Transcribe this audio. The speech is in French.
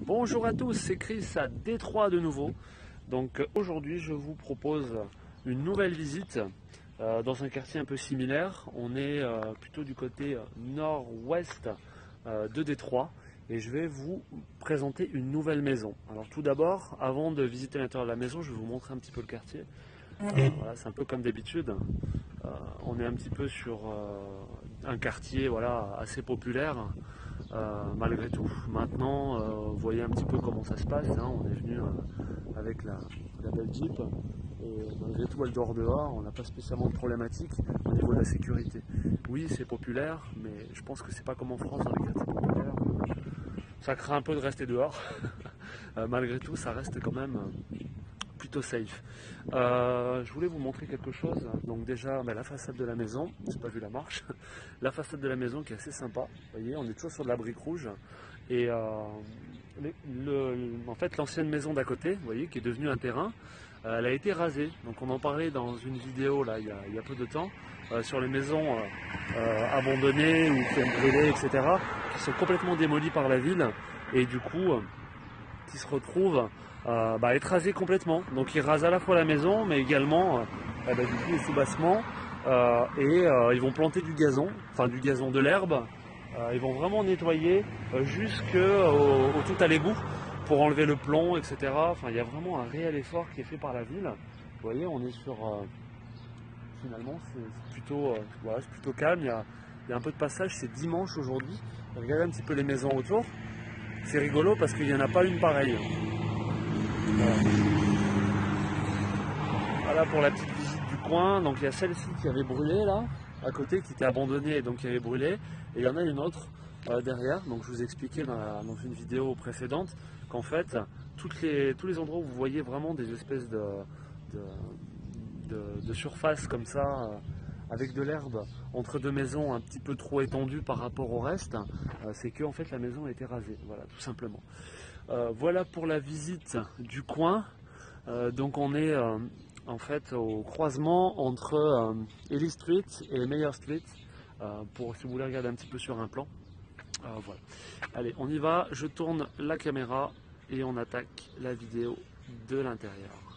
Bonjour à tous, c'est Chris à Détroit de nouveau. Donc aujourd'hui je vous propose une nouvelle visite dans un quartier un peu similaire. On est plutôt du côté nord-ouest de Détroit et je vais vous présenter une nouvelle maison. Alors tout d'abord, avant de visiter l'intérieur de la maison, je vais vous montrer un petit peu le quartier. Voilà, c'est un peu comme d'habitude. On est un petit peu sur un quartier voilà, assez populaire. Malgré tout. Maintenant, vous voyez un petit peu comment ça se passe. Hein. On est venu avec la belle Jeep et malgré tout, elle dort dehors. On n'a pas spécialement de problématique au niveau de la sécurité. Oui, c'est populaire, mais je pense que c'est pas comme en France dans les quartiers populaires. Ça craint un peu de rester dehors. Malgré tout, ça reste quand même plutôt safe. Je voulais vous montrer quelque chose. Donc déjà, la façade de la maison, j'ai pas vu la marche. La façade de la maison qui est assez sympa. Vous voyez, on est toujours sur de la brique rouge. Et en fait, l'ancienne maison d'à côté, vous voyez, qui est devenue un terrain, elle a été rasée. Donc on en parlait dans une vidéo là, il y a peu de temps, sur les maisons abandonnées ou qui ont brûlé, etc., qui sont complètement démolies par la ville. Et du coup, qui se retrouvent être rasés complètement. Donc ils rasent à la fois la maison, mais également du coup, les sous-bassements, ils vont planter du gazon, enfin du gazon, de l'herbe. Ils vont vraiment nettoyer jusqu'au tout à l'égout pour enlever le plomb, etc. Enfin, il y a vraiment un réel effort qui est fait par la ville. Vous voyez, on est sur... finalement, c'est plutôt, voilà, c'est plutôt calme. Il y a un peu de passage, c'est dimanche aujourd'hui. Regardez un petit peu les maisons autour. C'est rigolo parce qu'il n'y en a pas une pareille. Voilà pour la petite visite du coin. Donc il y a celle-ci qui avait brûlé là, à côté, qui était abandonnée et donc qui avait brûlé. Et il y en a une autre derrière. Donc je vous expliquais dans une vidéo précédente qu'en fait, tous les endroits où vous voyez vraiment des espèces de surface comme ça, avec de l'herbe entre deux maisons un petit peu trop étendues par rapport au reste, c'est que en fait la maison a été rasée, voilà, tout simplement. Voilà pour la visite du coin. Donc on est en fait au croisement entre Ellie Street et Mayer Street, pour si vous voulez regarder un petit peu sur un plan. Voilà. Allez, on y va, je tourne la caméra et on attaque la vidéo de l'intérieur.